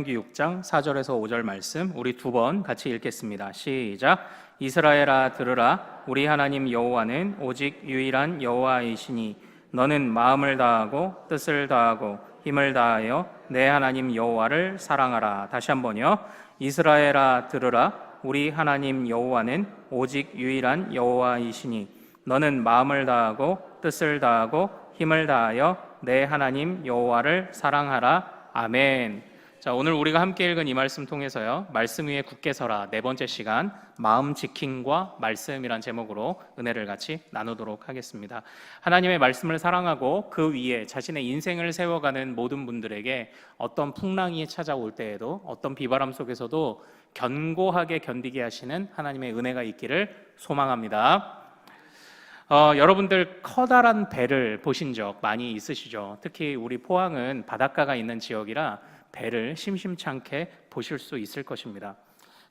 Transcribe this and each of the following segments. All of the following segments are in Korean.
신명기 6장 4절에서 5절 말씀 우리 두 번 같이 읽겠습니다. 시작. 이스라엘아 들으라. 우리 하나님 여호와는 오직 유일한 여호와이시니 너는 마음을 다하고 뜻을 다하고 힘을 다하여 내 하나님 여호와를 사랑하라. 다시 한번요. 이스라엘아 들으라. 우리 하나님 여호와는 오직 유일한 여호와이시니 너는 마음을 다하고 뜻을 다하고 힘을 다하여 내 하나님 여호와를 사랑하라. 아멘. 자, 오늘 우리가 함께 읽은 이 말씀 통해서요, 말씀 위에 굳게 서라 네 번째 시간 마음 지킴과 말씀이란 제목으로 은혜를 같이 나누도록 하겠습니다. 하나님의 말씀을 사랑하고 그 위에 자신의 인생을 세워가는 모든 분들에게 어떤 풍랑이 찾아올 때에도 어떤 비바람 속에서도 견고하게 견디게 하시는 하나님의 은혜가 있기를 소망합니다. 여러분들 커다란 배를 보신 적 많이 있으시죠? 특히 우리 포항은 바닷가가 있는 지역이라 배를 심심찮게 보실 수 있을 것입니다.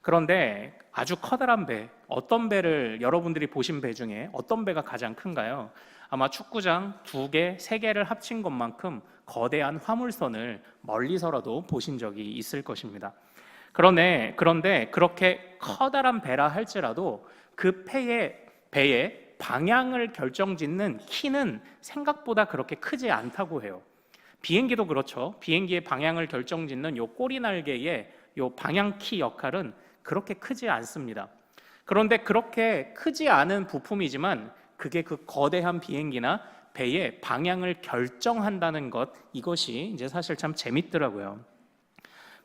그런데 아주 커다란 배, 어떤 배를 여러분들이 보신 배 중에 어떤 배가 가장 큰가요? 아마 축구장 2개, 3개를 합친 것만큼 거대한 화물선을 멀리서라도 보신 적이 있을 것입니다. 그런데 그렇게 커다란 배라 할지라도 그 배의 방향을 결정짓는 키는 생각보다 그렇게 크지 않다고 해요. 비행기도 그렇죠. 비행기의 방향을 결정짓는 요 꼬리 날개의 요 방향키 역할은 그렇게 크지 않습니다. 그런데 그렇게 크지 않은 부품이지만 그게 그 거대한 비행기나 배의 방향을 결정한다는 것, 이것이 이제 사실 참 재밌더라고요.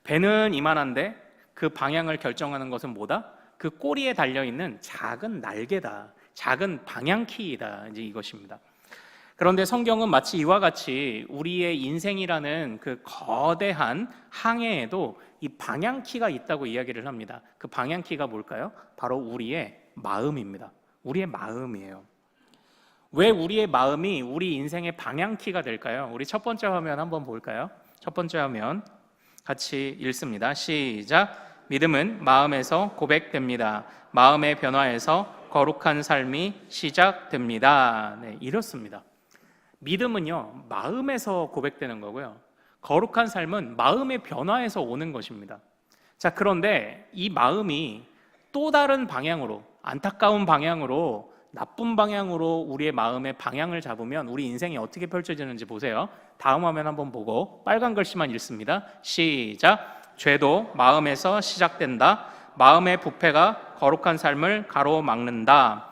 배는 이만한데 그 방향을 결정하는 것은 뭐다? 그 꼬리에 달려있는 작은 날개다. 작은 방향키이다. 이제 이것입니다. 그런데 성경은 마치 이와 같이 우리의 인생이라는 그 거대한 항해에도 이 방향키가 있다고 이야기를 합니다. 그 방향키가 뭘까요? 바로 우리의 마음입니다. 우리의 마음이에요. 왜 우리의 마음이 우리 인생의 방향키가 될까요? 우리 첫 번째 화면 한번 볼까요? 첫 번째 화면 같이 읽습니다. 시작. 믿음은 마음에서 고백됩니다. 마음의 변화에서 거룩한 삶이 시작됩니다. 네, 이렇습니다. 믿음은요, 마음에서 고백되는 거고요. 거룩한 삶은 마음의 변화에서 오는 것입니다. 자, 그런데 이 마음이 또 다른 방향으로, 안타까운 방향으로, 나쁜 방향으로 우리의 마음의 방향을 잡으면 우리 인생이 어떻게 펼쳐지는지 보세요. 다음 화면 한번 보고 빨간 글씨만 읽습니다. 시작. 죄도 마음에서 시작된다. 마음의 부패가 거룩한 삶을 가로막는다.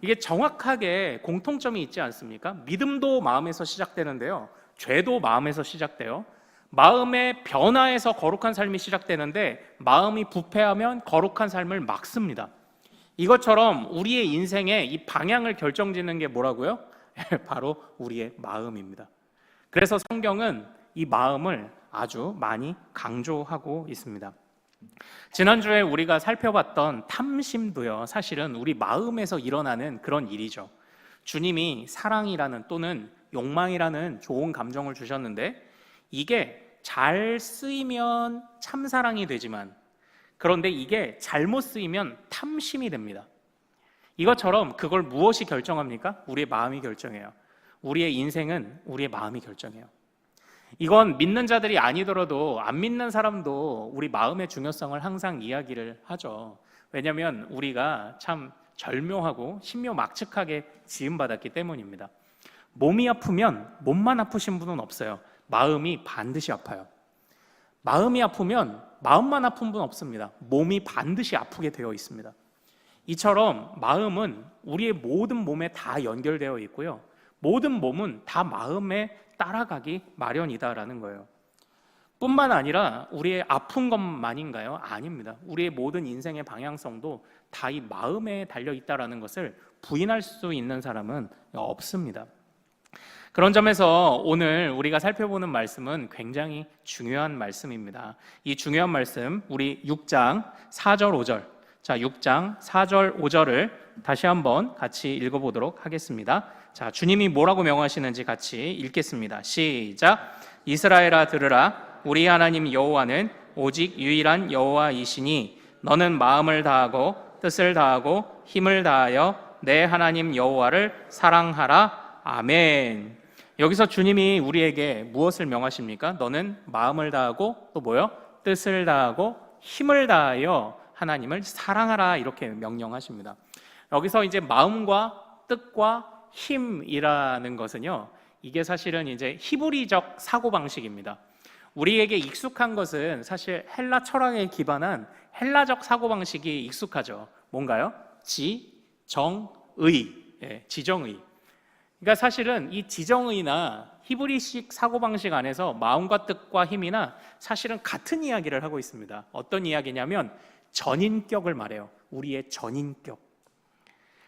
이게 정확하게 공통점이 있지 않습니까? 믿음도 마음에서 시작되는데요, 죄도 마음에서 시작돼요. 마음의 변화에서 거룩한 삶이 시작되는데 마음이 부패하면 거룩한 삶을 막습니다. 이것처럼 우리의 인생의 이 방향을 결정짓는 게 뭐라고요? 바로 우리의 마음입니다. 그래서 성경은 이 마음을 아주 많이 강조하고 있습니다. 지난주에 우리가 살펴봤던 탐심도요, 사실은 우리 마음에서 일어나는 그런 일이죠. 주님이 사랑이라는 또는 욕망이라는 좋은 감정을 주셨는데 이게 잘 쓰이면 참사랑이 되지만, 그런데 이게 잘못 쓰이면 탐심이 됩니다. 이것처럼 그걸 무엇이 결정합니까? 우리의 마음이 결정해요. 우리의 인생은 우리의 마음이 결정해요. 이건 믿는 자들이 아니더라도 안 믿는 사람도 우리 마음의 중요성을 항상 이야기를 하죠. 왜냐하면 우리가 참 절묘하고 신묘막측하게 지음받았기 때문입니다. 몸이 아프면 몸만 아프신 분은 없어요. 마음이 반드시 아파요. 마음이 아프면 마음만 아픈 분 없습니다. 몸이 반드시 아프게 되어 있습니다. 이처럼 마음은 우리의 모든 몸에 다 연결되어 있고요, 모든 몸은 다 마음에 따라가기 마련이다라는 거예요. 뿐만 아니라 우리의 아픈 것만인가요? 아닙니다. 우리의 모든 인생의 방향성도 다 이 마음에 달려있다라는 것을 부인할 수 있는 사람은 없습니다. 그런 점에서 오늘 우리가 살펴보는 말씀은 굉장히 중요한 말씀입니다. 이 중요한 말씀, 우리 6장 4절 5절, 자, 6장 4절 5절을 다시 한번 같이 읽어보도록 하겠습니다. 자, 주님이 뭐라고 명하시는지 같이 읽겠습니다. 시작. 이스라엘아 들으라. 우리 하나님 여호와는 오직 유일한 여호와이시니 너는 마음을 다하고 뜻을 다하고 힘을 다하여 내 하나님 여호와를 사랑하라. 아멘. 여기서 주님이 우리에게 무엇을 명하십니까? 너는 마음을 다하고 또 뭐요? 뜻을 다하고 힘을 다하여 하나님을 사랑하라 이렇게 명령하십니다. 여기서 이제 마음과 뜻과 힘이라는 것은요, 이게 사실은 이제 히브리적 사고방식입니다. 우리에게 익숙한 것은 사실 헬라 철학에 기반한 헬라적 사고방식이 익숙하죠. 뭔가요? 지, 정, 의. 지정의. 그러니까 사실은 이 지정의나 히브리식 사고방식 안에서 마음과 뜻과 힘이나 사실은 같은 이야기를 하고 있습니다. 어떤 이야기냐면 전인격을 말해요. 우리의 전인격.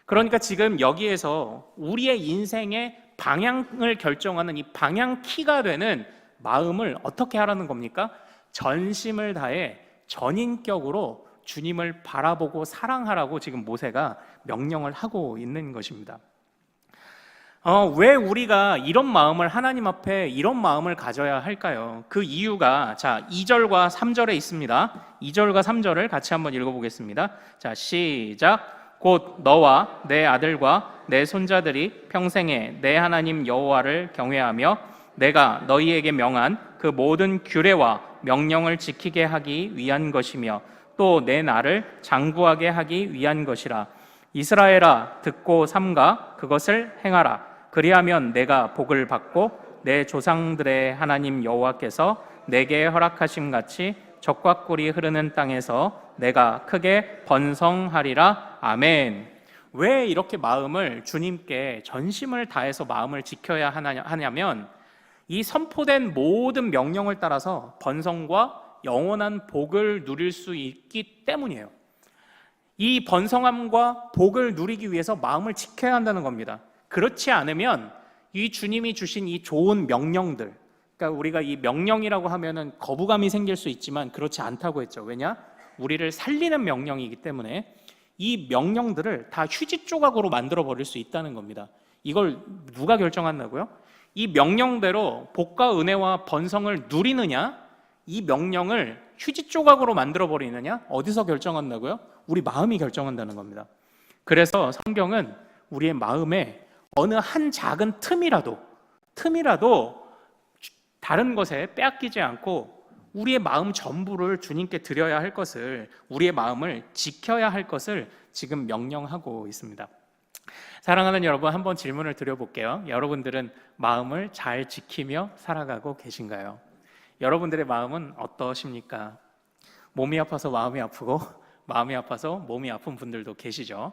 그러니까 지금 여기에서 우리의 인생의 방향을 결정하는 이 방향 키가 되는 마음을 어떻게 하라는 겁니까? 전심을 다해 전인격으로 주님을 바라보고 사랑하라고 지금 모세가 명령을 하고 있는 것입니다. 왜 우리가 이런 마음을 하나님 앞에 이런 마음을 가져야 할까요? 그 이유가 2절과 3절에 있습니다. 2절과 3절을 같이 한번 읽어보겠습니다. 자, 시작. 곧 너와 내 아들과 내 손자들이 평생에 내 하나님 여호와를 경외하며 내가 너희에게 명한 그 모든 규례와 명령을 지키게 하기 위한 것이며 또 내 나를 장구하게 하기 위한 것이라. 이스라엘아, 듣고 삼가 그것을 행하라. 그리하면 내가 복을 받고 내 조상들의 하나님 여호와께서 내게 허락하심 같이 젖과 꿀이 흐르는 땅에서 내가 크게 번성하리라. 아멘. 왜 이렇게 마음을 주님께 전심을 다해서 마음을 지켜야 하냐면 이 선포된 모든 명령을 따라서 번성과 영원한 복을 누릴 수 있기 때문이에요. 이 번성함과 복을 누리기 위해서 마음을 지켜야 한다는 겁니다. 그렇지 않으면 이 주님이 주신 이 좋은 명령들, 그러니까 우리가 이 명령이라고 하면은 거부감이 생길 수 있지만 그렇지 않다고 했죠. 왜냐? 우리를 살리는 명령이기 때문에 이 명령들을 다 휴지 조각으로 만들어 버릴 수 있다는 겁니다. 이걸 누가 결정한다고요? 이 명령대로 복과 은혜와 번성을 누리느냐, 이 명령을 휴지 조각으로 만들어 버리느냐, 어디서 결정한다고요? 우리 마음이 결정한다는 겁니다. 그래서 성경은 우리의 마음에 어느 한 작은 틈이라도 다른 것에 빼앗기지 않고 우리의 마음 전부를 주님께 드려야 할 것을, 우리의 마음을 지켜야 할 것을 지금 명령하고 있습니다. 사랑하는 여러분, 한번 질문을 드려볼게요. 여러분들은 마음을 잘 지키며 살아가고 계신가요? 여러분들의 마음은 어떠십니까? 몸이 아파서 마음이 아프고 마음이 아파서 몸이 아픈 분들도 계시죠.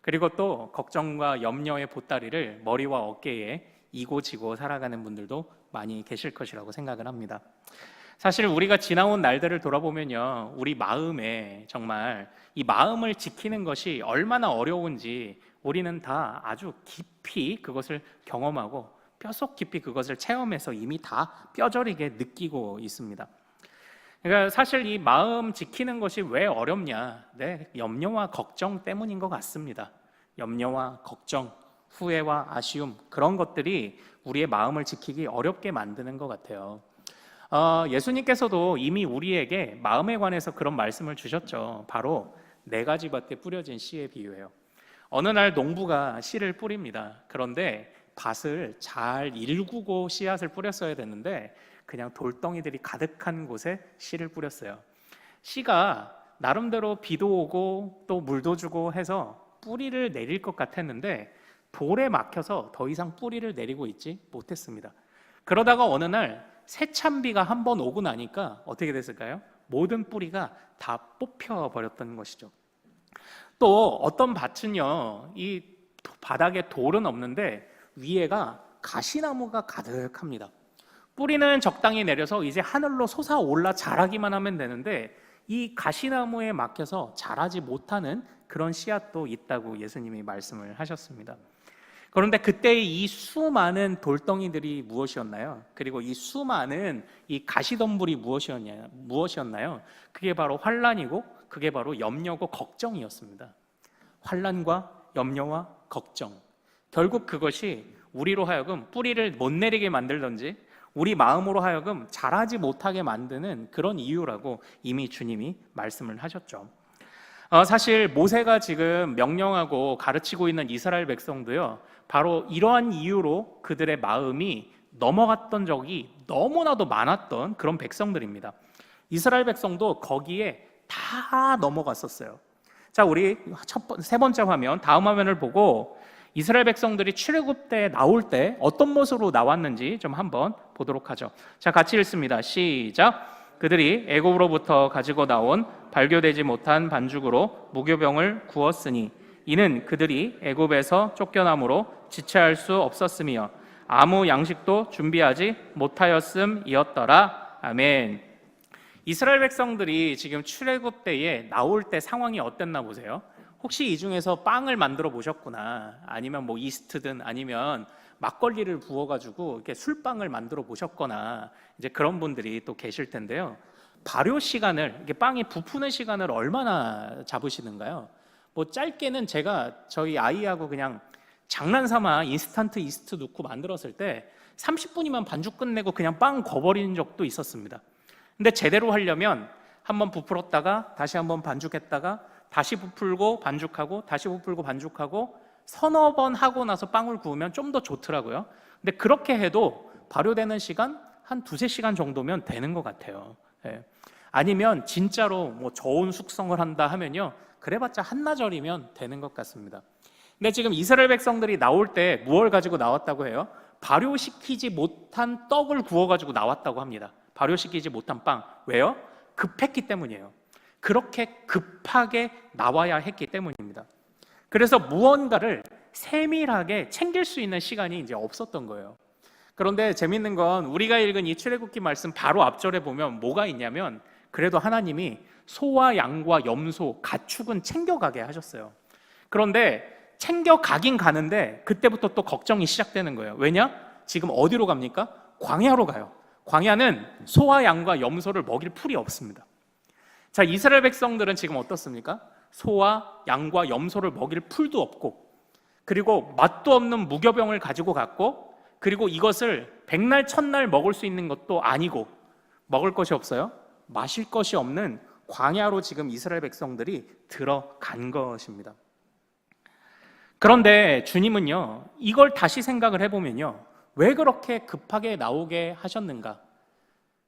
그리고 또 걱정과 염려의 보따리를 머리와 어깨에 이고 지고 살아가는 분들도 많이 계실 것이라고 생각을 합니다. 사실 우리가 지나온 날들을 돌아보면요, 우리 마음에 정말 이 마음을 지키는 것이 얼마나 어려운지 우리는 다 아주 깊이 그것을 경험하고 뼛속 깊이 그것을 체험해서 이미 다 뼈저리게 느끼고 있습니다. 그러니까 사실 이 마음 지키는 것이 왜 어렵냐? 네, 염려와 걱정 때문인 것 같습니다. 염려와 걱정, 후회와 아쉬움, 그런 것들이 우리의 마음을 지키기 어렵게 만드는 것 같아요. 예수님께서도 이미 우리에게 마음에 관해서 그런 말씀을 주셨죠. 바로 네 가지 밭에 뿌려진 씨의 비유예요. 어느 날 농부가 씨를 뿌립니다. 그런데 밭을 잘 일구고 씨앗을 뿌렸어야 되는데 그냥 돌덩이들이 가득한 곳에 씨를 뿌렸어요. 씨가 나름대로 비도 오고 또 물도 주고 해서 뿌리를 내릴 것 같았는데 돌에 막혀서 더 이상 뿌리를 내리고 있지 못했습니다. 그러다가 어느 날 새찬비가 한번 오고 나니까 어떻게 됐을까요? 모든 뿌리가 다 뽑혀버렸던 것이죠. 또 어떤 밭은요, 이 바닥에 돌은 없는데 위에가 가시나무가 가득합니다. 뿌리는 적당히 내려서 이제 하늘로 솟아올라 자라기만 하면 되는데 이 가시나무에 막혀서 자라지 못하는 그런 씨앗도 있다고 예수님이 말씀을 하셨습니다. 그런데 그때의 이 수많은 돌덩이들이 무엇이었나요? 그리고 이 수많은 이 가시덤불이 무엇이었나요? 그게 바로 환난이고 그게 바로 염려고 걱정이었습니다. 환난과 염려와 걱정. 결국 그것이 우리로 하여금 뿌리를 못 내리게 만들든지 우리 마음으로 하여금 자라지 못하게 만드는 그런 이유라고 이미 주님이 말씀을 하셨죠. 사실 모세가 지금 명령하고 가르치고 있는 이스라엘 백성도요, 바로 이러한 이유로 그들의 마음이 넘어갔던 적이 너무나도 많았던 그런 백성들입니다. 이스라엘 백성도 거기에 다 넘어갔었어요. 자, 우리 세 번째 화면, 다음 화면을 보고 이스라엘 백성들이 출애굽 때 나올 때 어떤 모습으로 나왔는지 좀 한번 보도록 하죠. 자, 같이 읽습니다. 시작. 그들이 애굽으로부터 가지고 나온 발교되지 못한 반죽으로 무교병을 구웠으니 이는 그들이 애굽에서 쫓겨남으로 지체할 수 없었으며 아무 양식도 준비하지 못하였음이었더라. 아멘. 이스라엘 백성들이 지금 출애굽 때에 나올 때 상황이 어땠나 보세요. 혹시 이 중에서 빵을 만들어 보셨구나, 아니면 뭐 이스트든 아니면 막걸리를 부어가지고 이렇게 술빵을 만들어 보셨거나 이제 그런 분들이 또 계실 텐데요. 발효 시간을, 이게 빵이 부푸는 시간을 얼마나 잡으시는가요? 뭐 짧게는 제가 저희 아이하고 그냥 장난삼아 인스턴트 이스트 넣고 만들었을 때 30분이면 반죽 끝내고 그냥 빵 거버리는 적도 있었습니다. 근데 제대로 하려면 한번 부풀었다가 다시 한번 반죽했다가 다시 부풀고 반죽하고 다시 부풀고 반죽하고 서너 번 하고 나서 빵을 구우면 좀 더 좋더라고요. 근데 그렇게 해도 발효되는 시간 한 두세 시간 정도면 되는 것 같아요. 예. 아니면 진짜로 뭐 저온 숙성을 한다 하면요, 그래봤자 한나절이면 되는 것 같습니다. 근데 지금 이스라엘 백성들이 나올 때 무엇을 가지고 나왔다고 해요? 발효시키지 못한 떡을 구워가지고 나왔다고 합니다. 발효시키지 못한 빵. 왜요? 급했기 때문이에요. 그렇게 급하게 나와야 했기 때문입니다. 그래서 무언가를 세밀하게 챙길 수 있는 시간이 이제 없었던 거예요. 그런데 재밌는 건 우리가 읽은 이 출애굽기 말씀 바로 앞절에 보면 뭐가 있냐면, 그래도 하나님이 소와 양과 염소, 가축은 챙겨가게 하셨어요. 그런데 챙겨가긴 가는데 그때부터 또 걱정이 시작되는 거예요. 왜냐? 지금 어디로 갑니까? 광야로 가요. 광야는 소와 양과 염소를 먹일 풀이 없습니다. 자, 이스라엘 백성들은 지금 어떻습니까? 소와 양과 염소를 먹일 풀도 없고, 그리고 맛도 없는 무교병을 가지고 갔고, 그리고 이것을 백날 첫날 먹을 수 있는 것도 아니고, 먹을 것이 없어요. 마실 것이 없는 광야로 지금 이스라엘 백성들이 들어간 것입니다. 그런데 주님은요, 이걸 다시 생각을 해보면요, 왜 그렇게 급하게 나오게 하셨는가?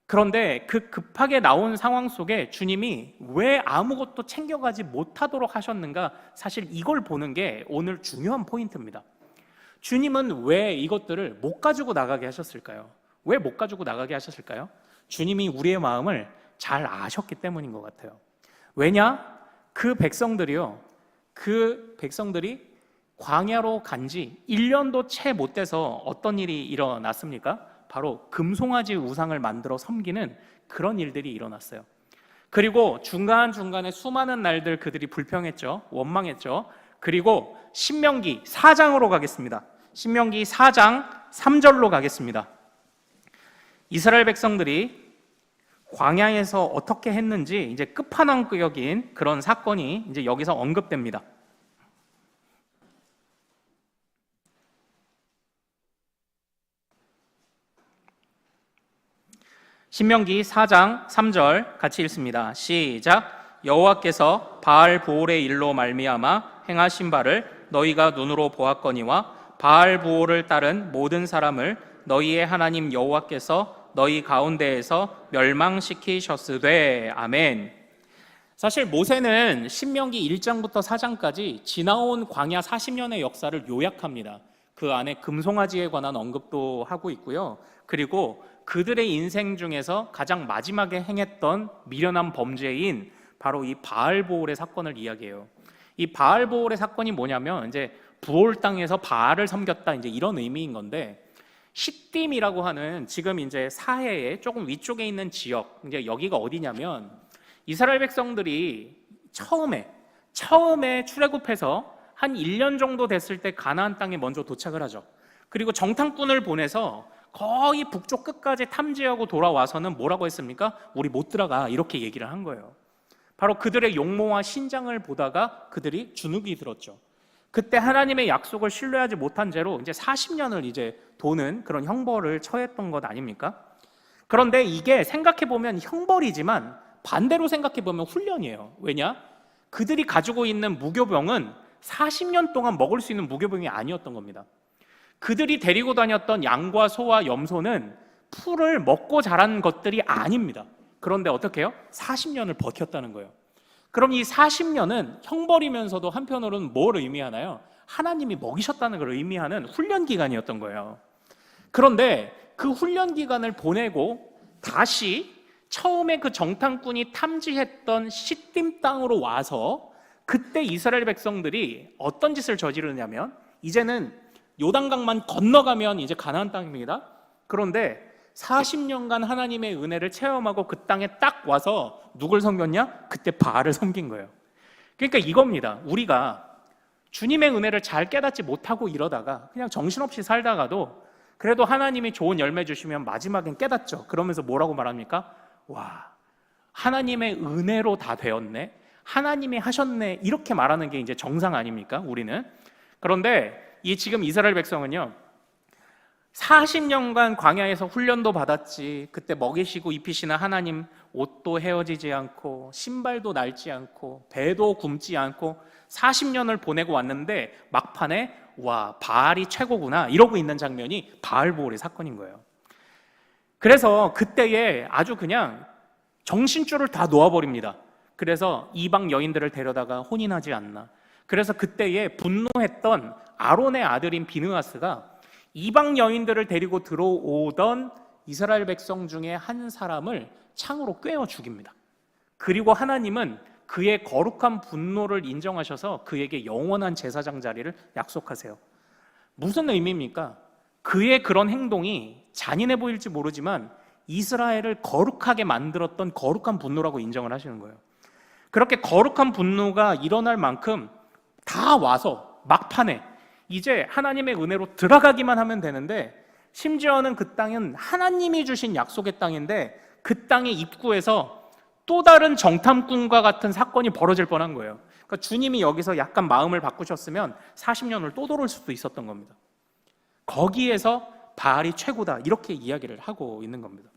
그런데 그 급하게 나온 상황 속에 주님이 왜 아무것도 챙겨가지 못하도록 하셨는가? 사실 이걸 보는 게 오늘 중요한 포인트입니다. 주님은 왜 이것들을 못 가지고 나가게 하셨을까요? 왜 못 가지고 나가게 하셨을까요? 주님이 우리의 마음을 잘 아셨기 때문인 것 같아요. 왜냐? 그 백성들이 광야로 간 지 1년도 채 못 돼서 어떤 일이 일어났습니까? 바로 금송아지 우상을 만들어 섬기는 그런 일들이 일어났어요. 그리고 중간중간에 수많은 날들 그들이 불평했죠. 원망했죠. 그리고 신명기 4장으로 가겠습니다. 신명기 4장 3절로 가겠습니다. 이스라엘 백성들이 광야에서 어떻게 했는지 이제 끝판왕격인 그런 사건이 이제 여기서 언급됩니다. 신명기 4장 3절 같이 읽습니다. 시작. 여호와께서 바알 보올의 일로 말미암아 행하신 바를 너희가 눈으로 보았거니와 바알 보올을 따른 모든 사람을 너희의 하나님 여호와께서 너희 가운데에서 멸망시키셨으되. 아멘. 사실 모세는 신명기 1장부터 4장까지 지나온 광야 40년의 역사를 요약합니다. 그 안에 금송아지에 관한 언급도 하고 있고요. 그리고 그들의 인생 중에서 가장 마지막에 행했던 미련한 범죄인 바로 이 바알보올의 사건을 이야기해요. 이 바알보올의 사건이 뭐냐면 이제 부올 땅에서 바알을 섬겼다, 이제 이런 의미인 건데, 시딤이라고 하는 지금 이제 사해의 조금 위쪽에 있는 지역, 이제 여기가 어디냐면 이스라엘 백성들이 처음에 출애굽해서 한 1년 정도 됐을 때 가나안 땅에 먼저 도착을 하죠. 그리고 정탐꾼을 보내서 거의 북쪽 끝까지 탐지하고 돌아와서는 뭐라고 했습니까? 우리 못 들어가, 이렇게 얘기를 한 거예요. 바로 그들의 용모와 신장을 보다가 그들이 주눅이 들었죠. 그때 하나님의 약속을 신뢰하지 못한 죄로 이제 40년을 이제 도는 그런 형벌을 처했던 것 아닙니까? 그런데 이게 생각해보면 형벌이지만 반대로 생각해보면 훈련이에요. 왜냐? 그들이 가지고 있는 무교병은 40년 동안 먹을 수 있는 무교병이 아니었던 겁니다. 그들이 데리고 다녔던 양과 소와 염소는 풀을 먹고 자란 것들이 아닙니다. 그런데 어떻게 해요? 40년을 버텼다는 거예요. 그럼 이 40년은 형벌이면서도 한편으로는 뭘 의미하나요? 하나님이 먹이셨다는 걸 의미하는 훈련 기간이었던 거예요. 그런데 그 훈련 기간을 보내고 다시 처음에 그 정탐꾼이 탐지했던 시딤 땅으로 와서 그때 이스라엘 백성들이 어떤 짓을 저지르냐면, 이제는 요단강만 건너가면 이제 가나안 땅입니다. 그런데 40년간 하나님의 은혜를 체험하고 그 땅에 딱 와서 누굴 섬겼냐? 그때 바알을 섬긴 거예요. 그러니까 이겁니다. 우리가 주님의 은혜를 잘 깨닫지 못하고 이러다가 그냥 정신없이 살다가도 그래도 하나님이 좋은 열매 주시면 마지막엔 깨닫죠. 그러면서 뭐라고 말합니까? 와, 하나님의 은혜로 다 되었네, 하나님이 하셨네, 이렇게 말하는 게 이제 정상 아닙니까? 우리는. 그런데 이 지금 이스라엘 백성은요, 40년간 광야에서 훈련도 받았지, 그때 먹이시고 입히시는 하나님, 옷도 헤어지지 않고 신발도 낡지 않고 배도 굶지 않고 40년을 보내고 왔는데 막판에 와, 바알이 최고구나 이러고 있는 장면이 바알보올의 사건인 거예요. 그래서 그때에 아주 그냥 정신줄을 다 놓아버립니다. 그래서 이방 여인들을 데려다가 혼인하지 않나. 그래서 그때에 분노했던 아론의 아들인 비느하스가 이방 여인들을 데리고 들어오던 이스라엘 백성 중에 한 사람을 창으로 꿰어 죽입니다. 그리고 하나님은 그의 거룩한 분노를 인정하셔서 그에게 영원한 제사장 자리를 약속하세요. 무슨 의미입니까? 그의 그런 행동이 잔인해 보일지 모르지만 이스라엘을 거룩하게 만들었던 거룩한 분노라고 인정을 하시는 거예요. 그렇게 거룩한 분노가 일어날 만큼 다 와서 막판에 이제 하나님의 은혜로 들어가기만 하면 되는데, 심지어는 그 땅은 하나님이 주신 약속의 땅인데 그 땅의 입구에서 또 다른 정탐꾼과 같은 사건이 벌어질 뻔한 거예요. 그러니까 주님이 여기서 약간 마음을 바꾸셨으면 40년을 또 돌을 수도 있었던 겁니다. 거기에서 바알이 최고다 이렇게 이야기를 하고 있는 겁니다.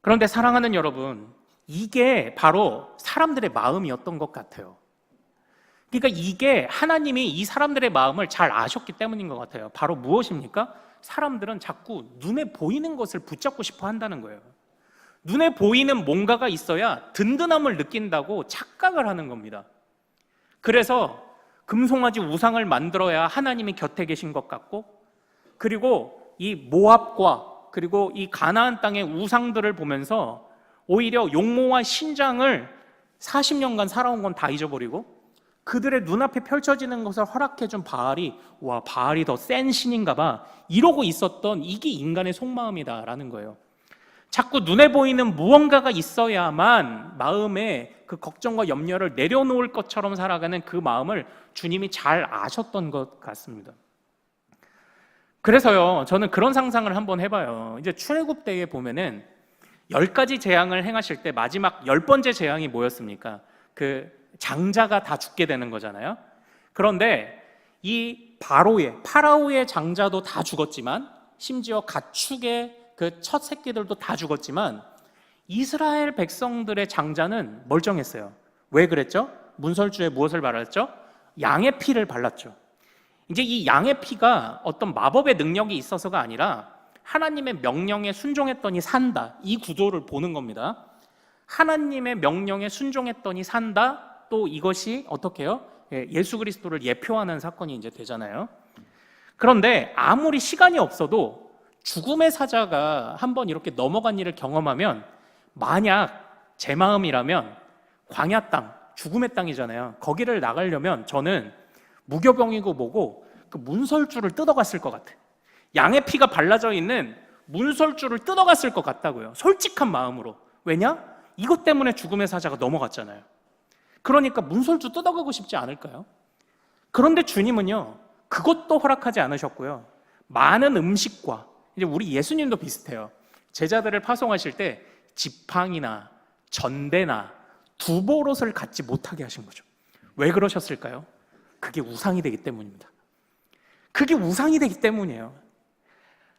그런데 사랑하는 여러분, 이게 바로 사람들의 마음이었던 것 같아요. 그러니까 이게 하나님이 이 사람들의 마음을 잘 아셨기 때문인 것 같아요. 바로 무엇입니까? 사람들은 자꾸 눈에 보이는 것을 붙잡고 싶어 한다는 거예요. 눈에 보이는 뭔가가 있어야 든든함을 느낀다고 착각을 하는 겁니다. 그래서 금송아지 우상을 만들어야 하나님이 곁에 계신 것 같고, 그리고 이 모압과 그리고 이 가나안 땅의 우상들을 보면서 오히려 용모와 신장을 40년간 살아온 건 다 잊어버리고 그들의 눈앞에 펼쳐지는 것을 허락해준 바알이, 와, 바알이 더 센 신인가 봐, 이러고 있었던 이게 인간의 속마음이다라는 거예요. 자꾸 눈에 보이는 무언가가 있어야만 마음에 그 걱정과 염려를 내려놓을 것처럼 살아가는 그 마음을 주님이 잘 아셨던 것 같습니다. 그래서요, 저는 그런 상상을 한번 해봐요. 이제 출애굽 때에 보면은 10가지 재앙을 행하실 때 마지막 10번째 재앙이 뭐였습니까? 그 장자가 다 죽게 되는 거잖아요. 그런데 이 파라오의 장자도 다 죽었지만, 심지어 가축의 그 첫 새끼들도 다 죽었지만 이스라엘 백성들의 장자는 멀쩡했어요. 왜 그랬죠? 문설주에 무엇을 발랐죠? 양의 피를 발랐죠. 이제 이 양의 피가 어떤 마법의 능력이 있어서가 아니라 하나님의 명령에 순종했더니 산다, 이 구조를 보는 겁니다. 하나님의 명령에 순종했더니 산다, 또 이것이 어떻게 해요? 예수 그리스도를 예표하는 사건이 이제 되잖아요. 그런데 아무리 시간이 없어도 죽음의 사자가 한번 이렇게 넘어간 일을 경험하면, 만약 제 마음이라면 광야 땅, 죽음의 땅이잖아요. 거기를 나가려면 저는 무교병이고 뭐고 그 문설주를 뜯어갔을 것 같아요. 양의 피가 발라져 있는 문설주를 뜯어갔을 것 같다고요. 솔직한 마음으로. 왜냐? 이것 때문에 죽음의 사자가 넘어갔잖아요. 그러니까 문설주 뜯어가고 싶지 않을까요? 그런데 주님은요, 그것도 허락하지 않으셨고요. 많은 음식과, 이제 우리 예수님도 비슷해요. 제자들을 파송하실 때 지팡이나 전대나 두보롯을 갖지 못하게 하신 거죠. 왜 그러셨을까요? 그게 우상이 되기 때문입니다. 그게 우상이 되기 때문이에요.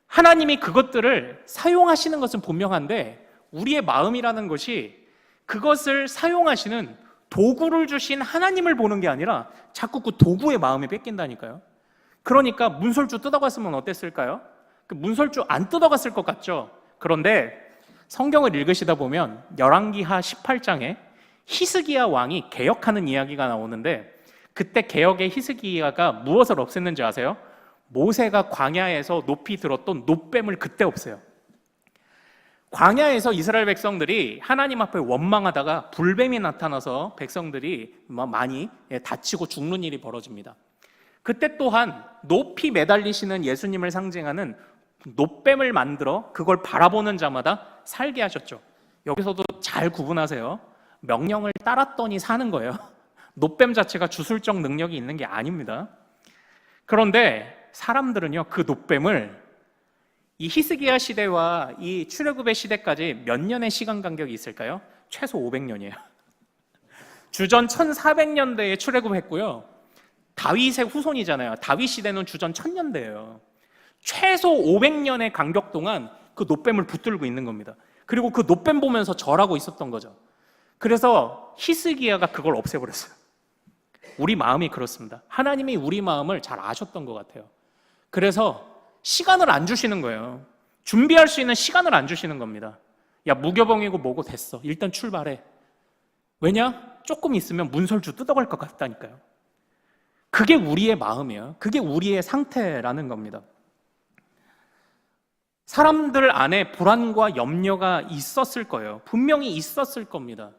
하나님이 그것들을 사용하시는 것은 분명한데 우리의 마음이라는 것이 그것을 사용하시는 도구를 주신 하나님을 보는 게 아니라 자꾸 그 도구의 마음에 뺏긴다니까요. 그러니까 문설주 뜯어갔으면 어땠을까요? 그 문설주 안 뜯어갔을 것 같죠? 그런데 성경을 읽으시다 보면 열왕기하 18장에 히스기야 왕이 개혁하는 이야기가 나오는데, 그때 개혁의 히스기야가 무엇을 없앴는지 아세요? 모세가 광야에서 높이 들었던 놋뱀을 그때 없애요. 광야에서 이스라엘 백성들이 하나님 앞에 원망하다가 불뱀이 나타나서 백성들이 많이 다치고 죽는 일이 벌어집니다. 그때 또한 높이 매달리시는 예수님을 상징하는 놋뱀을 만들어 그걸 바라보는 자마다 살게 하셨죠. 여기서도 잘 구분하세요. 명령을 따랐더니 사는 거예요. 놋뱀 자체가 주술적 능력이 있는 게 아닙니다. 그런데 사람들은요, 그 놋뱀을 이 히스기야 시대와 이 출애굽의 시대까지 몇 년의 시간 간격이 있을까요? 최소 500년이에요. 주전 1400년대에 출애굽했고요. 다윗의 후손이잖아요. 다윗 시대는 주전 1000년대예요. 최소 500년의 간격 동안 그 놋뱀을 붙들고 있는 겁니다. 그리고 그 놋뱀 보면서 절하고 있었던 거죠. 그래서 히스기야가 그걸 없애버렸어요. 우리 마음이 그렇습니다. 하나님이 우리 마음을 잘 아셨던 것 같아요. 그래서 시간을 안 주시는 거예요. 준비할 수 있는 시간을 안 주시는 겁니다. 야, 무교병이고 뭐고 됐어. 일단 출발해. 왜냐? 조금 있으면 문설주 뜯어갈 것 같다니까요. 그게 우리의 마음이에요. 그게 우리의 상태라는 겁니다. 사람들 안에 불안과 염려가 있었을 거예요. 분명히 있었을 겁니다.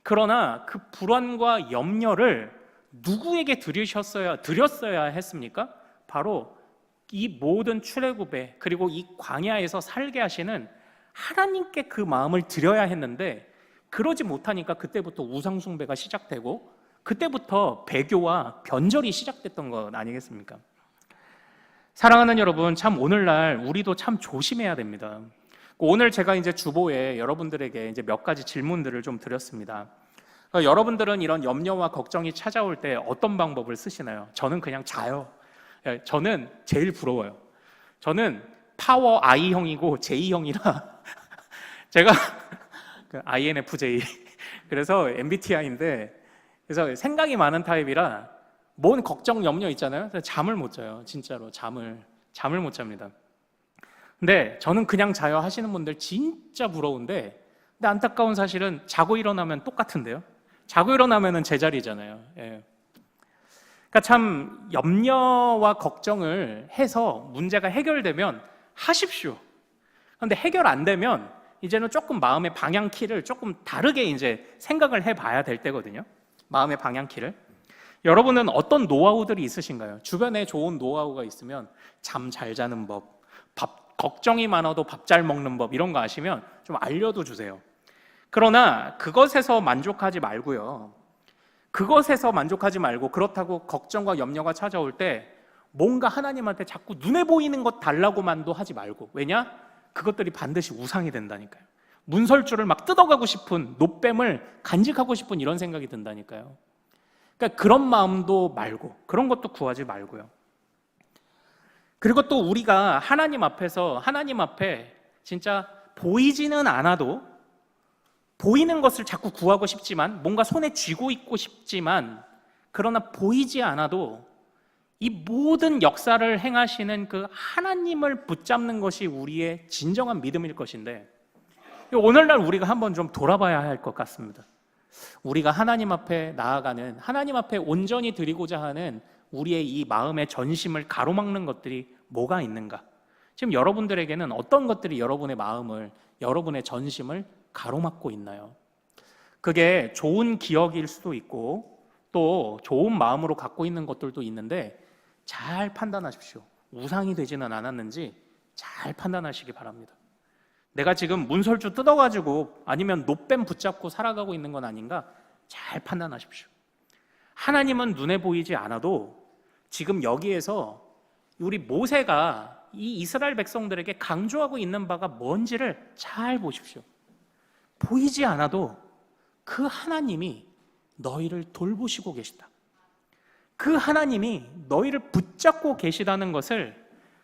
그러나 그 불안과 염려를 누구에게 드렸어야 했습니까? 바로 이 모든 출애굽에, 그리고 이 광야에서 살게 하시는 하나님께 그 마음을 드려야 했는데, 그러지 못하니까 그때부터 우상 숭배가 시작되고 그때부터 배교와 변절이 시작됐던 것 아니겠습니까? 사랑하는 여러분, 참 오늘날 우리도 참 조심해야 됩니다. 오늘 제가 이제 주보에 여러분들에게 이제 몇 가지 질문들을 좀 드렸습니다. 여러분들은 이런 염려와 걱정이 찾아올 때 어떤 방법을 쓰시나요? 저는 그냥 자요. 저는 제일 부러워요. 저는 파워 I형이고 J형이라 제가 INFJ 그래서 MBTI인데, 그래서 생각이 많은 타입이라 뭔 걱정 염려 있잖아요. 잠을 못 자요. 진짜로 잠을 못 잡니다. 근데 저는 그냥 자요 하시는 분들 진짜 부러운데, 근데 안타까운 사실은 자고 일어나면 똑같은데요. 자고 일어나면은 제자리잖아요. 예. 그러니까 참 염려와 걱정을 해서 문제가 해결되면 하십시오. 그런데 해결 안 되면 이제는 조금 마음의 방향키를 조금 다르게 이제 생각을 해봐야 될 때거든요. 마음의 방향키를. 여러분은 어떤 노하우들이 있으신가요? 주변에 좋은 노하우가 있으면 잠 잘 자는 법, 걱정이 많아도 밥 잘 먹는 법, 이런 거 아시면 좀 알려도 주세요. 그러나 그것에서 만족하지 말고요. 그것에서 만족하지 말고, 그렇다고 걱정과 염려가 찾아올 때 뭔가 하나님한테 자꾸 눈에 보이는 것 달라고만도 하지 말고. 왜냐? 그것들이 반드시 우상이 된다니까요. 문설주를 막 뜯어가고 싶은, 놋뱀을 간직하고 싶은 이런 생각이 든다니까요. 그러니까 그런 마음도 말고, 그런 것도 구하지 말고요. 그리고 또 우리가 하나님 앞에 진짜 보이지는 않아도, 보이는 것을 자꾸 구하고 싶지만, 뭔가 손에 쥐고 있고 싶지만, 그러나 보이지 않아도 이 모든 역사를 행하시는 그 하나님을 붙잡는 것이 우리의 진정한 믿음일 것인데, 오늘날 우리가 한번 좀 돌아봐야 할 것 같습니다. 우리가 하나님 앞에 나아가는, 하나님 앞에 온전히 드리고자 하는 우리의 이 마음의 전심을 가로막는 것들이 뭐가 있는가? 지금 여러분들에게는 어떤 것들이 여러분의 마음을, 여러분의 전심을 가로막고 있나요? 그게 좋은 기억일 수도 있고 또 좋은 마음으로 갖고 있는 것들도 있는데, 잘 판단하십시오. 우상이 되지는 않았는지 잘 판단하시기 바랍니다. 내가 지금 문설주 뜯어가지고 아니면 놋뱀 붙잡고 살아가고 있는 건 아닌가? 잘 판단하십시오. 하나님은 눈에 보이지 않아도 지금 여기에서 우리 모세가 이 이스라엘 백성들에게 강조하고 있는 바가 뭔지를 잘 보십시오. 보이지 않아도 그 하나님이 너희를 돌보시고 계시다. 그 하나님이 너희를 붙잡고 계시다는 것을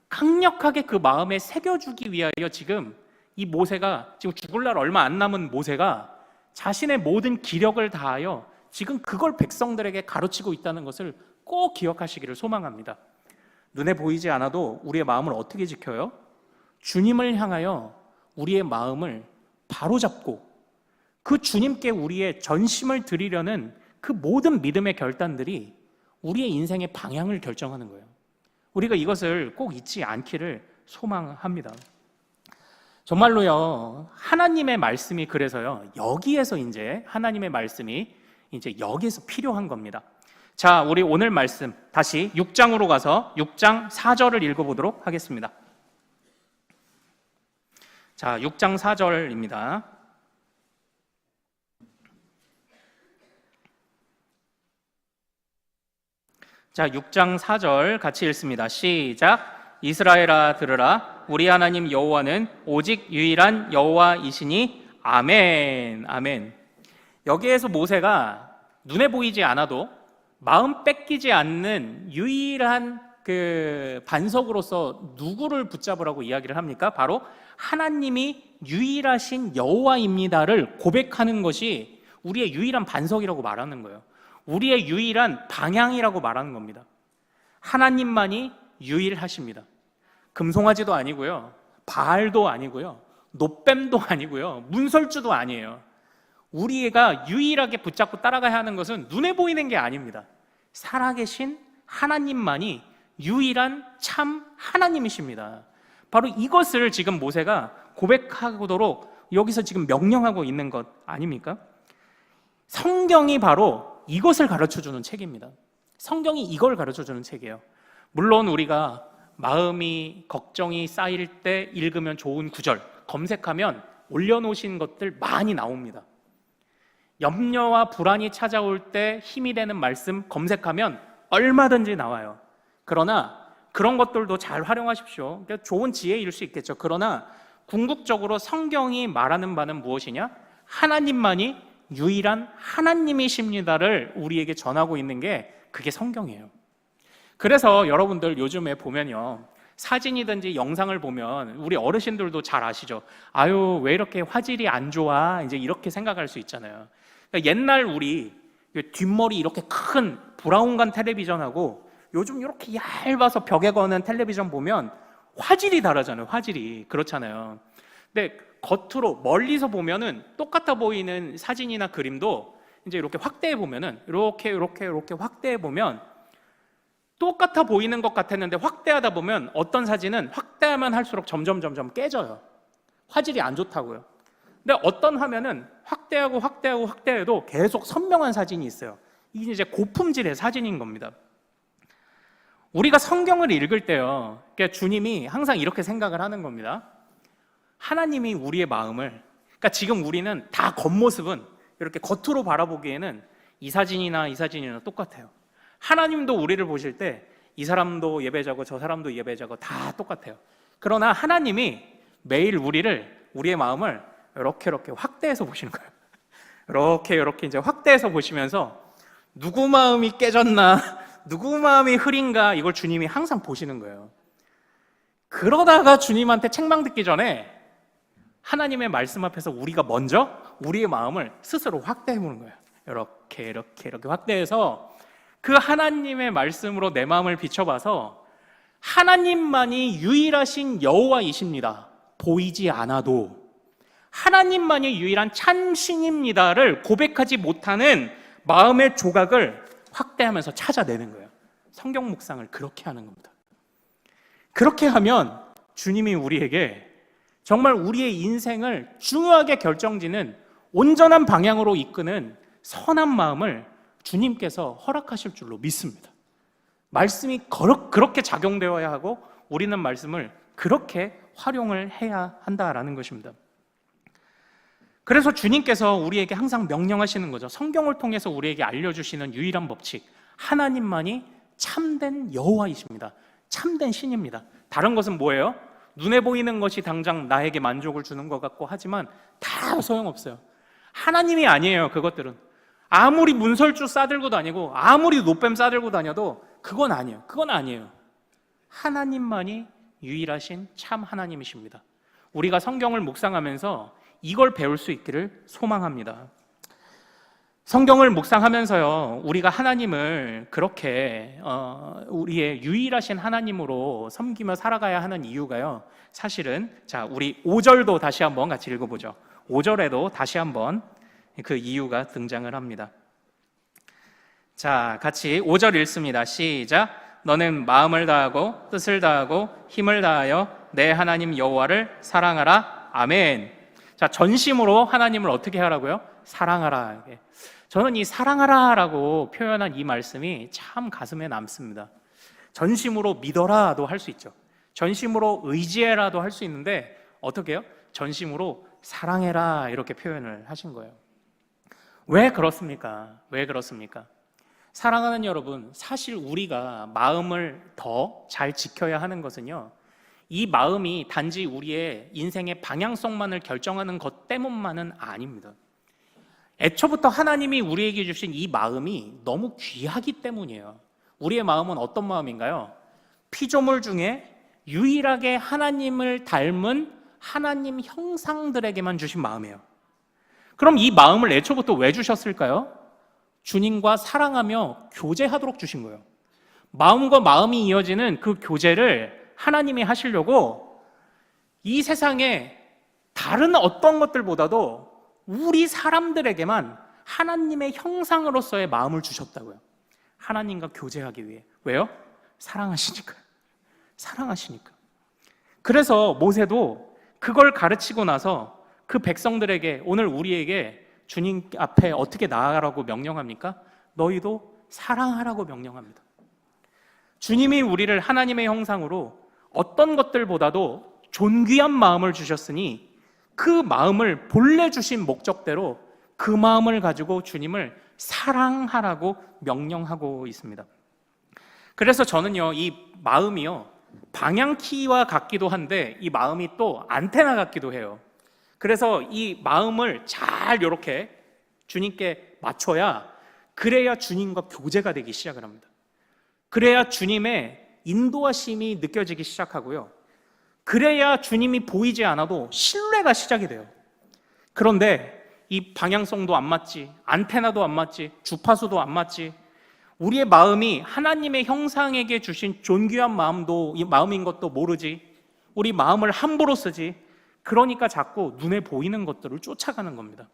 강력하게 그 마음에 새겨주기 위하여 지금 이 모세가, 지금 죽을 날 얼마 안 남은 모세가 자신의 모든 기력을 다하여 지금 그걸 백성들에게 가르치고 있다는 것을 꼭 기억하시기를 소망합니다. 눈에 보이지 않아도 우리의 마음을 어떻게 지켜요? 주님을 향하여 우리의 마음을 바로잡고 그 주님께 우리의 전심을 드리려는 그 모든 믿음의 결단들이 우리의 인생의 방향을 결정하는 거예요. 우리가 이것을 꼭 잊지 않기를 소망합니다. 정말로요, 하나님의 말씀이 그래서요, 여기에서 이제 하나님의 말씀이 이제 여기에서 필요한 겁니다. 자, 우리 오늘 말씀 다시 6장으로 가서 6장 4절을 읽어보도록 하겠습니다. 자, 6장 4절입니다. 자, 6장 4절 같이 읽습니다. 시작. 이스라엘아 들으라. 우리 하나님 여호와는 오직 유일한 여호와이시니 아멘. 아멘. 여기에서 모세가 눈에 보이지 않아도 마음 뺏기지 않는 유일한 그 반석으로서 누구를 붙잡으라고 이야기를 합니까? 바로 하나님이 유일하신 여호와입니다를 고백하는 것이 우리의 유일한 반석이라고 말하는 거예요. 우리의 유일한 방향이라고 말하는 겁니다. 하나님만이 유일하십니다. 금송아지도 아니고요, 바알도 아니고요, 노뱀도 아니고요, 문설주도 아니에요. 우리가 유일하게 붙잡고 따라가야 하는 것은 눈에 보이는 게 아닙니다. 살아계신 하나님만이 유일한 참 하나님이십니다. 바로 이것을 지금 모세가 고백하도록 여기서 지금 명령하고 있는 것 아닙니까? 성경이 바로 이것을 가르쳐주는 책입니다. 성경이 이걸 가르쳐주는 책이에요. 물론 우리가 마음이 걱정이 쌓일 때 읽으면 좋은 구절 검색하면 올려놓으신 것들 많이 나옵니다. 염려와 불안이 찾아올 때 힘이 되는 말씀 검색하면 얼마든지 나와요. 그러나 그런 것들도 잘 활용하십시오. 그러니까 좋은 지혜일 수 있겠죠. 그러나 궁극적으로 성경이 말하는 바는 무엇이냐? 하나님만이 유일한 하나님이십니다를 우리에게 전하고 있는 게 그게 성경이에요. 그래서 여러분들 요즘에 보면요, 사진이든지 영상을 보면 우리 어르신들도 잘 아시죠? 아유, 왜 이렇게 화질이 안 좋아? 이제 이렇게 생각할 수 있잖아요. 그러니까 옛날 우리 뒷머리 이렇게 큰 브라운관 텔레비전하고 요즘 이렇게 얇아서 벽에 거는 텔레비전 보면 화질이 다르잖아요. 화질이 그렇잖아요. 근데 겉으로 멀리서 보면은 똑같아 보이는 사진이나 그림도 이제 이렇게 확대해 보면은 이렇게 확대해 보면 똑같아 보이는 것 같았는데 확대하다 보면 어떤 사진은 확대하면 할수록 점점 깨져요. 화질이 안 좋다고요. 근데 어떤 화면은 확대해도 계속 선명한 사진이 있어요. 이게 이제 고품질의 사진인 겁니다. 우리가 성경을 읽을 때요, 그러니까 주님이 항상 이렇게 생각을 하는 겁니다. 하나님이 우리의 마음을, 그러니까 지금 우리는 다 겉모습은 이렇게 겉으로 바라보기에는 이 사진이나 똑같아요. 하나님도 우리를 보실 때 이 사람도 예배자고 저 사람도 예배자고 다 똑같아요. 그러나 하나님이 매일 우리의 마음을 이렇게 확대해서 보시는 거예요. 이렇게 이제 확대해서 보시면서 누구 마음이 깨졌나, 누구 마음이 흐린가, 이걸 주님이 항상 보시는 거예요. 그러다가 주님한테 책망 듣기 전에 하나님의 말씀 앞에서 우리가 먼저 우리의 마음을 스스로 확대해 보는 거예요. 이렇게 확대해서 그 하나님의 말씀으로 내 마음을 비춰봐서 하나님만이 유일하신 여호와이십니다. 보이지 않아도 하나님만이 유일한 참신입니다를 고백하지 못하는 마음의 조각을 확대하면서 찾아내는 거예요. 성경 묵상을 그렇게 하는 겁니다. 그렇게 하면 주님이 우리에게 정말 우리의 인생을 중요하게 결정짓는 온전한 방향으로 이끄는 선한 마음을 주님께서 허락하실 줄로 믿습니다. 말씀이 그렇게 작용되어야 하고 우리는 말씀을 그렇게 활용을 해야 한다라는 것입니다. 그래서 주님께서 우리에게 항상 명령하시는 거죠. 성경을 통해서 우리에게 알려주시는 유일한 법칙, 하나님만이 참된 여호와이십니다. 참된 신입니다. 다른 것은 뭐예요? 눈에 보이는 것이 당장 나에게 만족을 주는 것 같고 하지만 다 소용없어요. 하나님이 아니에요. 그것들은 아무리 문설주 싸들고 다니고 아무리 노뱀 싸들고 다녀도 그건 아니에요. 하나님만이 유일하신 참 하나님이십니다. 우리가 성경을 묵상하면서 이걸 배울 수 있기를 소망합니다. 성경을 묵상하면서요, 우리가 하나님을 그렇게 우리의 유일하신 하나님으로 섬기며 살아가야 하는 이유가요, 사실은 자, 우리 5절도 다시 한번 같이 읽어보죠. 5절에도 다시 한번 그 이유가 등장을 합니다. 자, 같이 5절 읽습니다. 시작. 너는 마음을 다하고 뜻을 다하고 힘을 다하여 내 하나님 여호와를 사랑하라. 아멘. 자, 전심으로 하나님을 어떻게 하라고요? 사랑하라. 저는 이 사랑하라라고 표현한 이 말씀이 참 가슴에 남습니다. 전심으로 믿어라도 할 수 있죠. 전심으로 의지해라도 할 수 있는데 어떻게 해요? 전심으로 사랑해라 이렇게 표현을 하신 거예요. 왜 그렇습니까? 왜 그렇습니까? 사랑하는 여러분, 사실 우리가 마음을 더 잘 지켜야 하는 것은요, 이 마음이 단지 우리의 인생의 방향성만을 결정하는 것 때문만은 아닙니다. 애초부터 하나님이 우리에게 주신 이 마음이 너무 귀하기 때문이에요. 우리의 마음은 어떤 마음인가요? 피조물 중에 유일하게 하나님을 닮은 하나님 형상들에게만 주신 마음이에요. 그럼 이 마음을 애초부터 왜 주셨을까요? 주님과 사랑하며 교제하도록 주신 거예요. 마음과 마음이 이어지는 그 교제를 하나님이 하시려고 이 세상에 다른 어떤 것들보다도 우리 사람들에게만 하나님의 형상으로서의 마음을 주셨다고요. 하나님과 교제하기 위해. 왜요? 사랑하시니까요. 사랑하시니까. 그래서 모세도 그걸 가르치고 나서 그 백성들에게, 오늘 우리에게 주님 앞에 어떻게 나아가라고 명령합니까? 너희도 사랑하라고 명령합니다. 주님이 우리를 하나님의 형상으로 어떤 것들보다도 존귀한 마음을 주셨으니 그 마음을 본래 주신 목적대로 그 마음을 가지고 주님을 사랑하라고 명령하고 있습니다. 그래서 저는요, 이 마음이요, 방향키와 같기도 한데 이 마음이 또 안테나 같기도 해요. 그래서 이 마음을 잘 이렇게 주님께 맞춰야, 그래야 주님과 교제가 되기 시작을 합니다. 그래야 주님의 인도하심이 느껴지기 시작하고요. 그래야 주님이 보이지 않아도 신뢰가 시작이 돼요. 그런데 이 방향성도 안 맞지, 안테나도 안 맞지, 주파수도 안 맞지, 우리의 마음이 하나님의 형상에게 주신 존귀한 마음인 것도 모르지, 우리 마음을 함부로 쓰지, 그러니까 자꾸 눈에 보이는 것들을 쫓아가는 겁니다.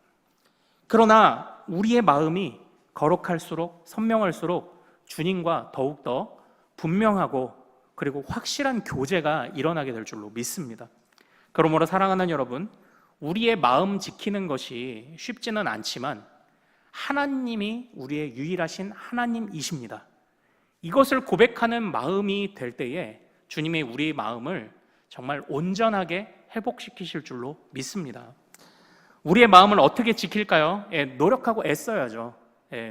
그러나 우리의 마음이 거룩할수록, 선명할수록 주님과 더욱더 분명하고 그리고 확실한 교제가 일어나게 될 줄로 믿습니다. 그러므로 사랑하는 여러분, 우리의 마음 지키는 것이 쉽지는 않지만 하나님이 우리의 유일하신 하나님이십니다. 이것을 고백하는 마음이 될 때에 주님이 우리의 마음을 정말 온전하게 회복시키실 줄로 믿습니다. 우리의 마음을 어떻게 지킬까요? 노력하고 애써야죠.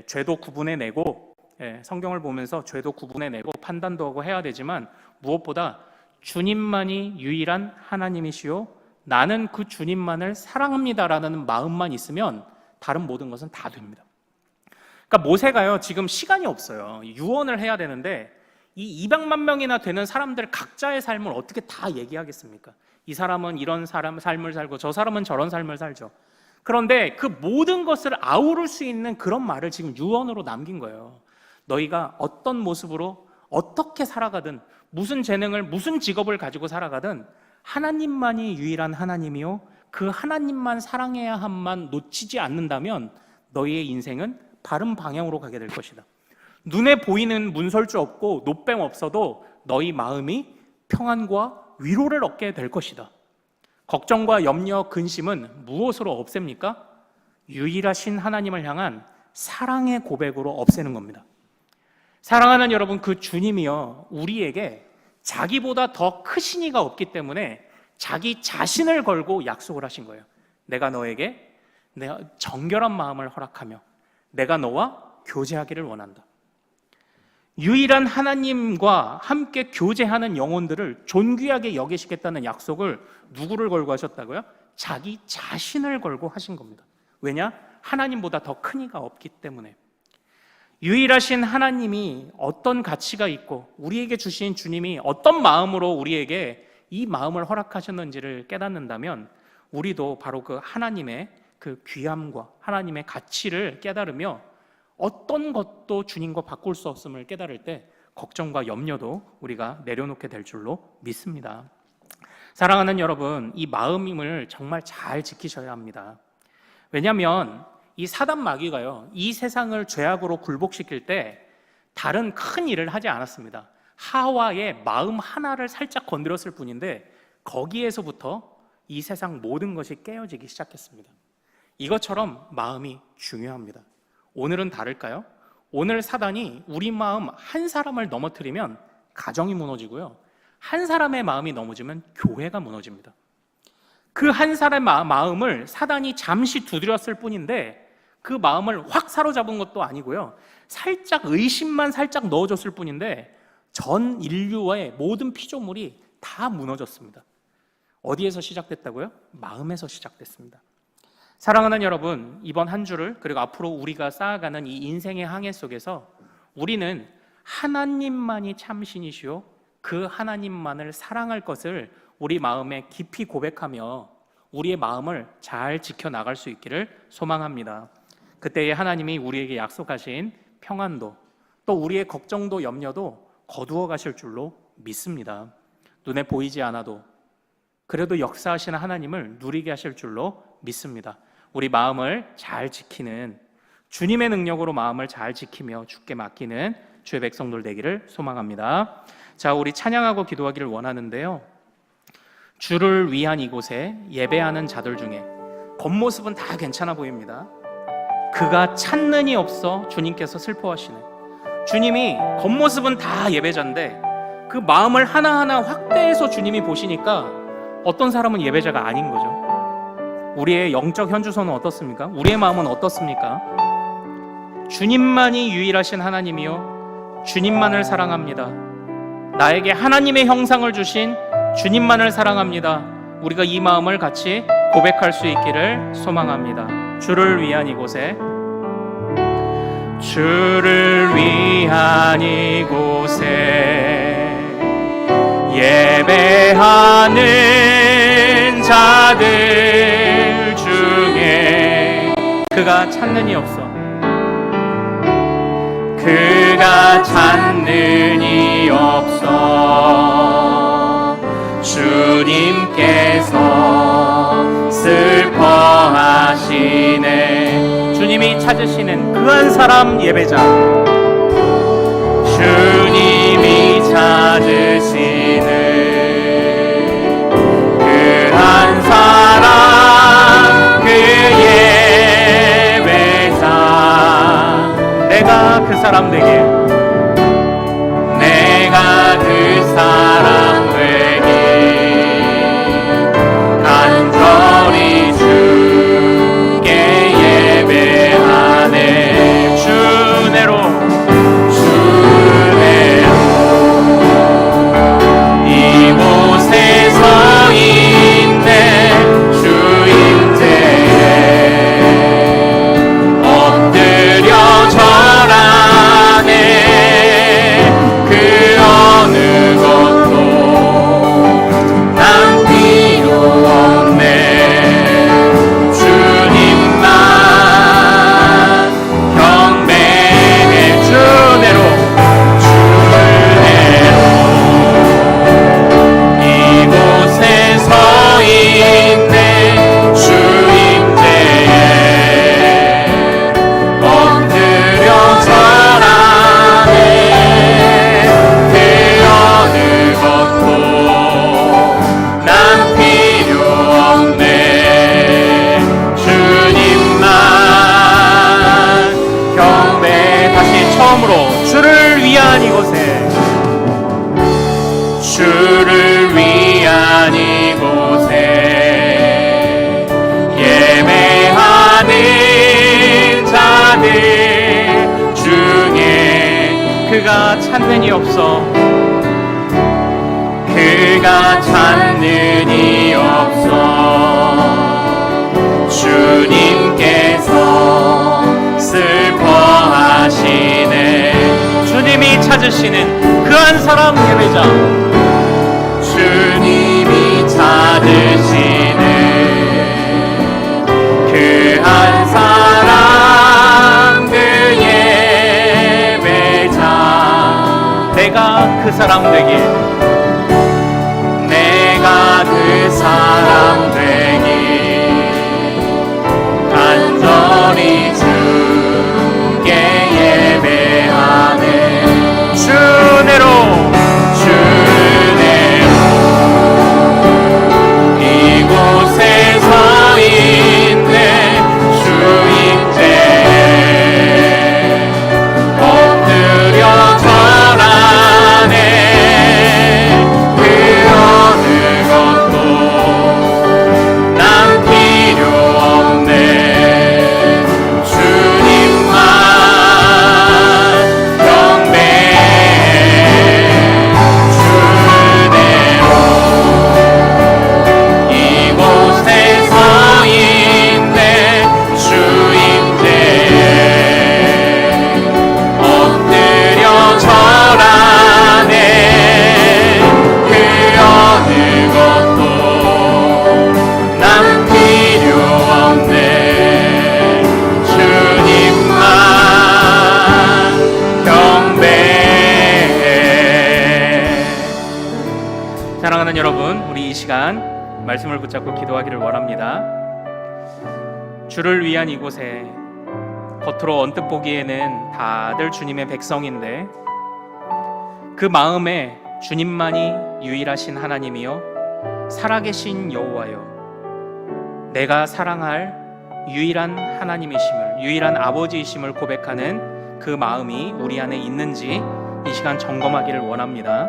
죄도 구분해내고, 성경을 보면서 죄도 구분해내고 판단도 하고 해야 되지만, 무엇보다 주님만이 유일한 하나님이시요 나는 그 주님만을 사랑합니다라는 마음만 있으면 다른 모든 것은 다 됩니다. 그러니까 모세가요, 지금 시간이 없어요. 유언을 해야 되는데 이 200만 명이나 되는 사람들 각자의 삶을 어떻게 다 얘기하겠습니까? 이 사람은 이런 삶을 살고 저 사람은 저런 삶을 살죠. 그런데 그 모든 것을 아우를 수 있는 그런 말을 지금 유언으로 남긴 거예요. 너희가 어떤 모습으로 어떻게 살아가든, 무슨 재능을, 무슨 직업을 가지고 살아가든 하나님만이 유일한 하나님이요 그 하나님만 사랑해야 함만 놓치지 않는다면 너희의 인생은 바른 방향으로 가게 될 것이다. 눈에 보이는 문설주 없고 노뱀 없어도 너희 마음이 평안과 위로를 얻게 될 것이다. 걱정과 염려, 근심은 무엇으로 없앱니까? 유일하신 하나님을 향한 사랑의 고백으로 없애는 겁니다. 사랑하는 여러분, 그 주님이요 우리에게 자기보다 더 크신 이가 없기 때문에 자기 자신을 걸고 약속을 하신 거예요. 내가 너에게 내가 정결한 마음을 허락하며 내가 너와 교제하기를 원한다. 유일한 하나님과 함께 교제하는 영혼들을 존귀하게 여기시겠다는 약속을 누구를 걸고 하셨다고요? 자기 자신을 걸고 하신 겁니다. 왜냐? 하나님보다 더 큰 이가 없기 때문에. 유일하신 하나님이 어떤 가치가 있고 우리에게 주신 주님이 어떤 마음으로 우리에게 이 마음을 허락하셨는지를 깨닫는다면 우리도 바로 그 하나님의 그 귀함과 하나님의 가치를 깨달으며 어떤 것도 주님과 바꿀 수 없음을 깨달을 때 걱정과 염려도 우리가 내려놓게 될 줄로 믿습니다. 사랑하는 여러분, 이 마음임을 정말 잘 지키셔야 합니다. 왜냐하면 이 사단 마귀가요, 이 세상을 죄악으로 굴복시킬 때 다른 큰 일을 하지 않았습니다. 하와의 마음 하나를 살짝 건드렸을 뿐인데 거기에서부터 이 세상 모든 것이 깨어지기 시작했습니다. 이것처럼 마음이 중요합니다. 오늘은 다를까요? 오늘 사단이 우리 마음 한 사람을 넘어뜨리면 가정이 무너지고요, 한 사람의 마음이 넘어지면 교회가 무너집니다. 그 한 사람의 마음을 사단이 잠시 두드렸을 뿐인데 그 마음을 확 사로잡은 것도 아니고요, 살짝 의심만 살짝 넣어줬을 뿐인데 전 인류의 모든 피조물이 다 무너졌습니다. 어디에서 시작됐다고요? 마음에서 시작됐습니다. 사랑하는 여러분, 이번 한 주를 그리고 앞으로 우리가 쌓아가는 이 인생의 항해 속에서 우리는 하나님만이 참신이시오, 그 하나님만을 사랑할 것을 우리 마음에 깊이 고백하며 우리의 마음을 잘 지켜나갈 수 있기를 소망합니다. 그때에 하나님이 우리에게 약속하신 평안도, 또 우리의 걱정도 염려도 거두어 가실 줄로 믿습니다. 눈에 보이지 않아도 그래도 역사하시는 하나님을 누리게 하실 줄로 믿습니다. 우리 마음을 잘 지키는, 주님의 능력으로 마음을 잘 지키며 주께 맡기는 주의 백성들 되기를 소망합니다. 자, 우리 찬양하고 기도하기를 원하는데요, 주를 위한 이곳에 예배하는 자들 중에 겉모습은 다 괜찮아 보입니다. 그가 찾는이 없어 주님께서 슬퍼하시네. 주님이 겉모습은 다 예배자인데 그 마음을 하나하나 확대해서 주님이 보시니까 어떤 사람은 예배자가 아닌 거죠. 우리의 영적 현주소는 어떻습니까? 우리의 마음은 어떻습니까? 주님만이 유일하신 하나님이요, 주님만을 사랑합니다. 나에게 하나님의 형상을 주신 주님만을 사랑합니다. 우리가 이 마음을 같이 고백할 수 있기를 소망합니다. 주를 위한 이곳에, 주를 위한 이곳에 예배하는 자들 중에 그가 찾는 이 없어, 그가 찾는 이 없어, 주님께서 슬퍼하시네. 주님이 찾으시는 그 한 사람 예배자, 주님이 찾으시는 그 한 사람, 그 예배자, 내가 그 사람 되게, 내가 그 사람 되게 간절히 주께 예배하네. 주내로 이곳에 서 있네. 주임제에 엎드려 절하네. 그 어느 것도 난 필요 없네. 주님만 경배해. 주내로 이곳에 서 있네. 주임제에 엎드려 절하네. 그 어느 것도 난 필요 없네. 주님만 경배. 다시 처음으로, 주를 위한 이곳에, 주를 위한 이곳에 예배하는 자들 중에 그가 찾는 이 없어, 그가 찾는 이 없어, 주님께서 슬퍼하시네. 주님이 찾으시는 그 한 사람 예배자, 주님이 찾으시는 그 한 사람, 그 예배자, 내가 그 사람 되길, 내가 그 사람 되기 간절히 주께 예배하네. 주 은혜로 이곳에 서 있네. 주 임재에 엎드려 절하네. 그 어느 것도 난 필요 없네. 주님만 경배해. 주 은혜로 이곳에 서 있네. 주 임재에 엎드려 절하네. 그 어느 것도 난 필요 없네. 주님만 경배해. 사랑하는 여러분, 우리 이 시간 말씀을 붙잡고 기도하기를 원합니다. 주를 위한 이곳에 겉으로 언뜻 보기에는 다들 주님의 백성인데 그 마음에 주님만이 유일하신 하나님이요 살아계신 여호와요 내가 사랑할 유일한 하나님이심을, 유일한 아버지이심을 고백하는 그 마음이 우리 안에 있는지 이 시간 점검하기를 원합니다.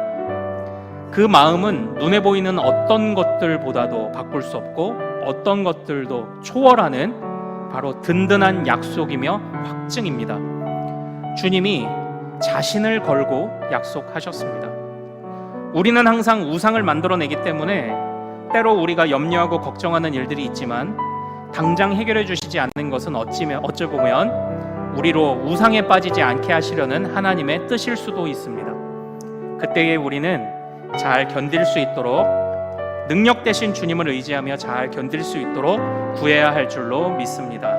그 마음은 눈에 보이는 어떤 것들보다도 바꿀 수 없고 어떤 것들도 초월하는 바로 든든한 약속이며 확증입니다. 주님이 자신을 걸고 약속하셨습니다. 우리는 항상 우상을 만들어내기 때문에 때로 우리가 염려하고 걱정하는 일들이 있지만 당장 해결해 주시지 않는 것은 어찌 보면 우리로 우상에 빠지지 않게 하시려는 하나님의 뜻일 수도 있습니다. 그때에 우리는 잘 견딜 수 있도록 능력 되신 주님을 의지하며 잘 견딜 수 있도록 구해야 할 줄로 믿습니다.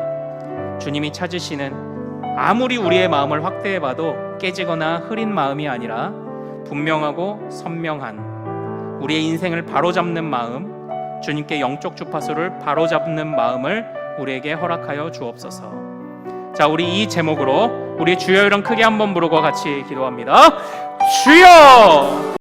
주님이 찾으시는 아무리 우리의 마음을 확대해봐도 깨지거나 흐린 마음이 아니라 분명하고 선명한 우리의 인생을 바로잡는 마음, 주님께 영적 주파수를 바로잡는 마음을 우리에게 허락하여 주옵소서. 자, 우리 이 제목으로 우리 주여 이름 크게 한번 부르고 같이 기도합니다. 주여!